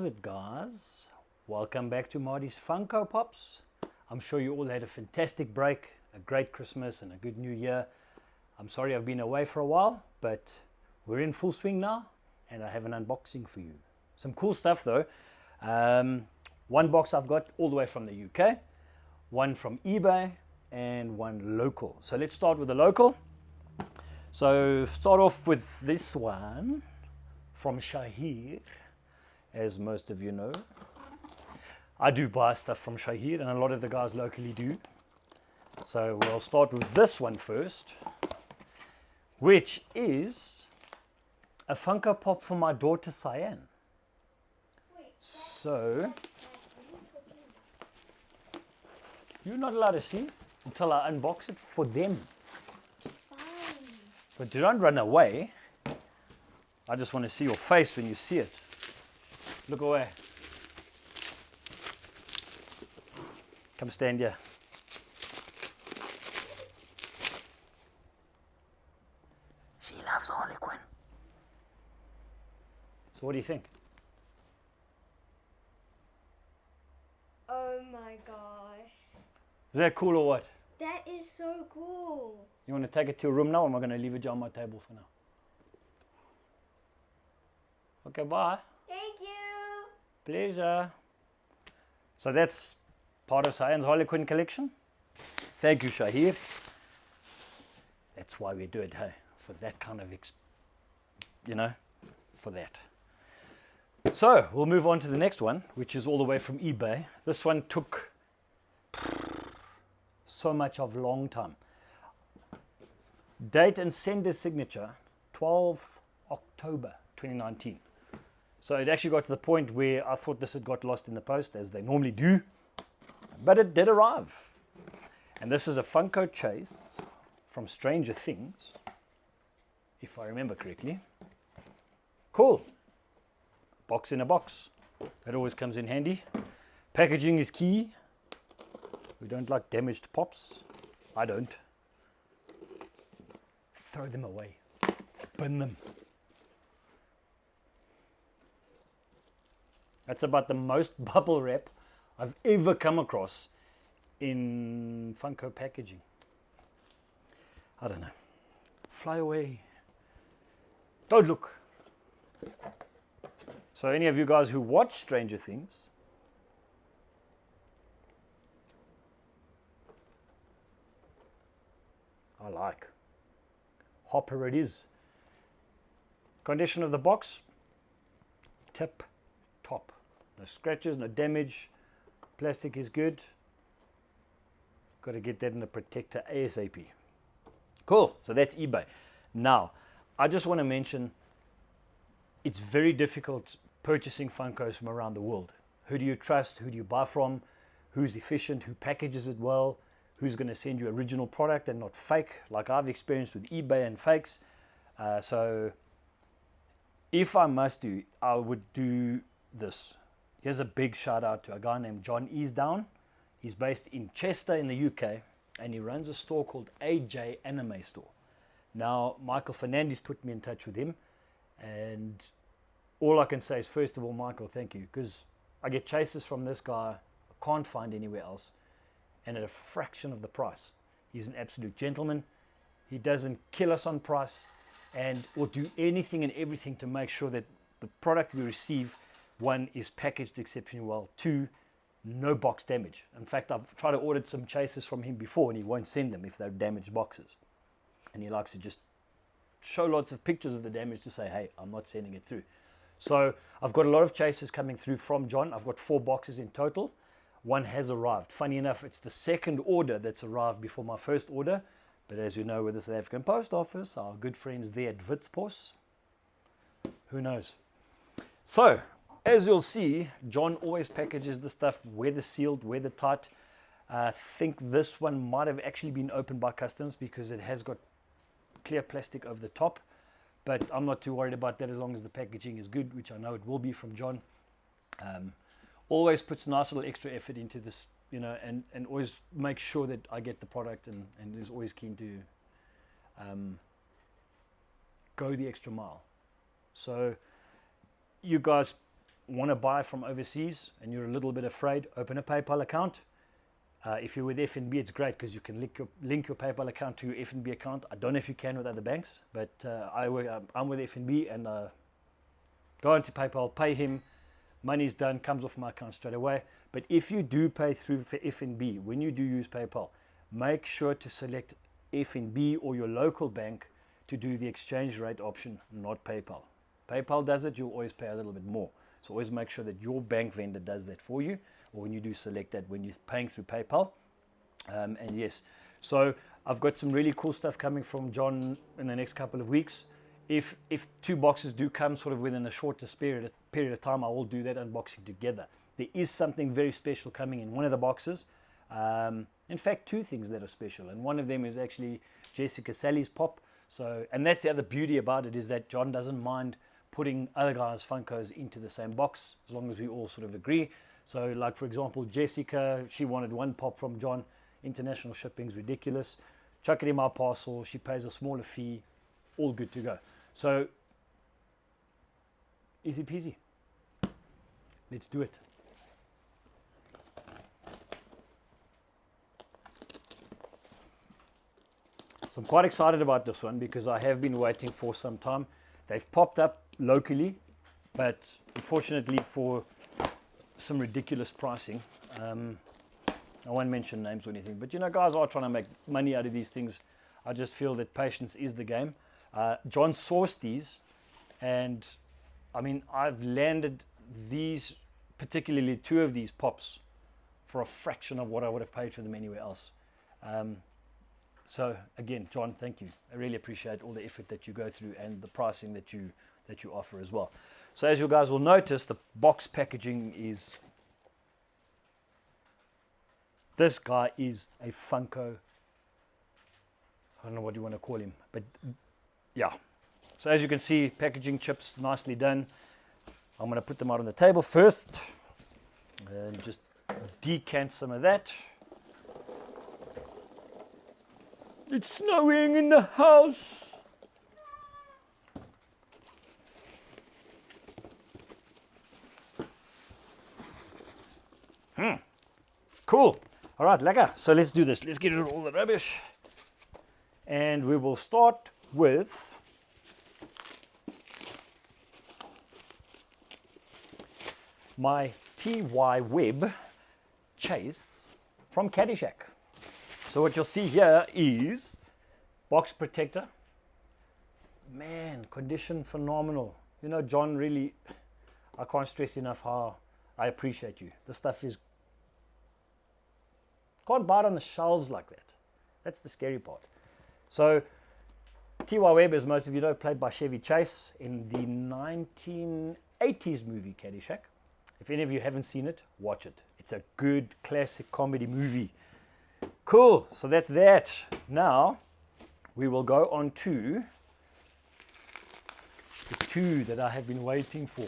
How's it, guys? Welcome back to Marty's Funko Pops. I'm sure you all had a fantastic break, a great Christmas and a good New Year. I'm sorry I've been away for a while, but we're in full swing now and I have an unboxing for you. Some cool stuff though. One box I've got all the way from the UK, one from eBay and one local. So let's start with the local. So start off with this one from Shahir. As most of you know, I do buy stuff from Shahir and a lot of the guys locally do. So we'll start with this one first, which is a Funko Pop for my daughter Cyan. So you're not allowed to see until I unbox it for them. But do not run away. I just want to see your face when you see it. Look away. Come stand here. She loves Harley Quinn. So what do you think? Oh my gosh. Is that cool or what? That is so cool. You want to take it to your room now or am I going to leave it on my table for now? Okay, bye. Thank you. Pleasure. So that's part of Cyan's Harley Quinn collection. Thank you, Shahir. That's why we do it, hey? For that kind of, for that. So we'll move on to the next one, which is all the way from eBay. This one took so much of a long time. Date and sender signature, 12 October 2019. So it actually got to the point where I thought this had got lost in the post, as they normally do, but it did arrive. And this is a Funko Chase from Stranger Things, if I remember correctly. Cool. Box in a box. That always comes in handy. Packaging is key. We don't like damaged pops. I don't. Throw them away. Bin them. That's about the most bubble wrap I've ever come across in Funko packaging. I don't know. Fly away. Don't look. So any of you guys who watch Stranger Things, I like. Hopper it is. Condition of the box, tip top. No scratches, no damage. Plastic is good. Got to get that in a protector ASAP. Cool. So that's eBay. Now, I just want to mention it's very difficult purchasing Funkos from around the world. Who do you trust? Who do you buy from? Who's efficient? Who packages it well? Who's going to send you original product and not fake, like I've experienced with eBay and fakes. So if I must do, I would do this. Here's a big shout out to a guy named John Easdown. He's based in Chester in the UK and he runs a store called AJ Animestore. Now, Michael Fernandez put me in touch with him and all I can say is, first of all, Michael, thank you, because I get chases from this guy I can't find anywhere else and at a fraction of the price. He's an absolute gentleman. He doesn't kill us on price and will do anything and everything to make sure that the product we receive, one, is packaged exceptionally well, two, no box damage. In fact, I've tried to order some chases from him before and he won't send them if they're damaged boxes. And he likes to just show lots of pictures of the damage to say, hey, I'm not sending it through. So I've got a lot of chases coming through from John. I've got 4 boxes in total. One has arrived. Funny enough, it's the second order that's arrived before my first order. But as you know, with the South African Post Office, our good friends there at Witspos, who knows? So, as you'll see, John always packages the stuff weather sealed, weather tight. I think this one might have actually been opened by customs because it has got clear plastic over the top. But I'm not too worried about that as long as the packaging is good, which I know it will be from John. Always puts nice little extra effort into this, and always make sure that I get the product and is always keen to go the extra mile. So you guys want to buy from overseas and you're a little bit afraid, open a PayPal account. If you're with FNB, it's great because you can link your PayPal account to your FNB account. I don't know if you can with other banks, but I'm with FNB, and go into PayPal, pay him, money's done, comes off my account straight away. But if you do pay through for FNB, when you do use PayPal, make sure to select FNB or your local bank to do the exchange rate option, not PayPal. PayPal does it, you'll always pay a little bit more. So always make sure that your bank vendor does that for you, or when you do select that when you're paying through PayPal. And yes, so I've got some really cool stuff coming from John in the next couple of weeks. If 2 boxes do come sort of within a shortest period of time, I will do that unboxing together. There is something very special coming in one of the boxes. In fact, 2 things that are special, and one of them is actually Jessica Sally's pop. So, and that's the other beauty about it, is that John doesn't mind putting other guys' Funkos into the same box, as long as we all sort of agree. So, like for example, Jessica, she wanted 1 pop from John. International shipping's ridiculous. Chuck it in my parcel. She pays a smaller fee. All good to go. So, easy peasy. Let's do it. So I'm quite excited about this one because I have been waiting for some time. They've popped up locally, but unfortunately for some ridiculous pricing. I won't mention names or anything, but you know, guys are trying to make money out of these things. I just feel that patience is the game. John sourced these, and I mean, I've landed these, particularly 2 of these pops, for a fraction of what I would have paid for them anywhere else. So again, John, thank you. I really appreciate all the effort that you go through and the pricing that you offer as well. So as you guys will notice, the box packaging is, this guy is a Funko. I don't know what you want to call him, but yeah. So as you can see, packaging chips nicely done. I'm going to put them out on the table first and just decant some of that. It's snowing in the house. Cool. All right, lekker. So let's do this. Let's get rid of all the rubbish. And we will start with my TY Web chase from Caddyshack. So what you'll see here is box protector. Man, condition phenomenal. You know, John, really, I can't stress enough how I appreciate you. This stuff is, can't buy it on the shelves like that. That's the scary part. So TY Webb, as most of you know, played by Chevy Chase in the 1980s movie Caddyshack. If any of you haven't seen it, watch it. It's a good classic comedy movie. Cool, so that's that. Now we will go on to the 2 that I have been waiting for.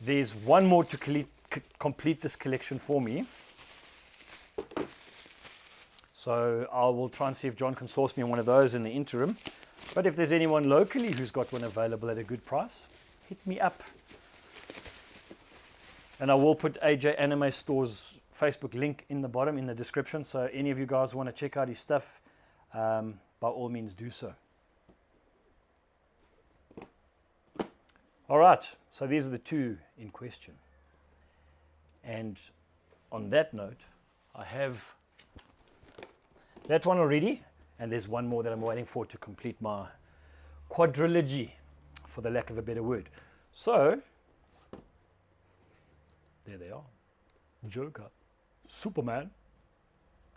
There's one more to complete this collection for me. So I will try and see if John can source me one of those in the interim. But if there's anyone locally who's got one available at a good price, hit me up. And I will put AJ Animestore's Facebook link in the bottom in the description. So any of you guys want to check out his stuff, by all means do so. All right, so these are the 2 in question. And on that note, I have that one already, and there's one more that I'm waiting for to complete my quadrilogy, for the lack of a better word. So, there they are. Joker, Superman,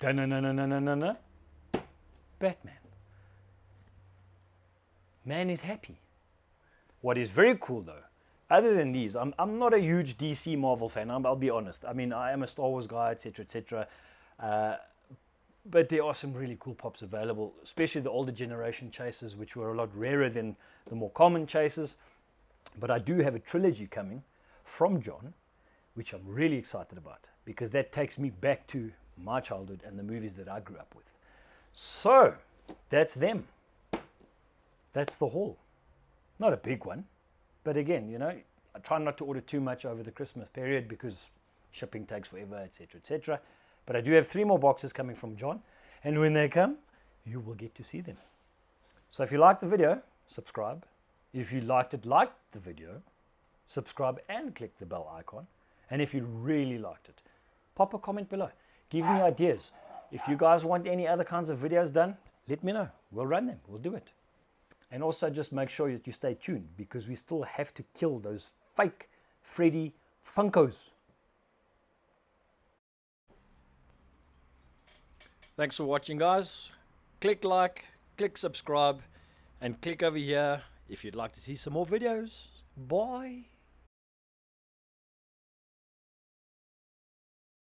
Batman. Man is happy. What is very cool though, other than these, I'm not a huge DC Marvel fan, I'll be honest. I mean, I am a Star Wars guy, etc., etc. But there are some really cool pops available, especially the older generation chases, which were a lot rarer than the more common chases. But I do have a trilogy coming from John, which I'm really excited about, because that takes me back to my childhood and the movies that I grew up with. So, that's them. That's the haul. Not a big one, but again, you know, I try not to order too much over the Christmas period because shipping takes forever, etc., etc. But I do have 3 more boxes coming from John, and when they come, you will get to see them. So if you liked the video, subscribe. If you liked the video, subscribe and click the bell icon. And if you really liked it, pop a comment below. Give me ideas. If you guys want any other kinds of videos done, let me know. We'll run them. We'll do it. And also just make sure that you stay tuned, because we still have to kill those fake Freddy Funkos. Thanks for watching, guys. Click like, click subscribe, and click over here if you'd like to see some more videos. Bye.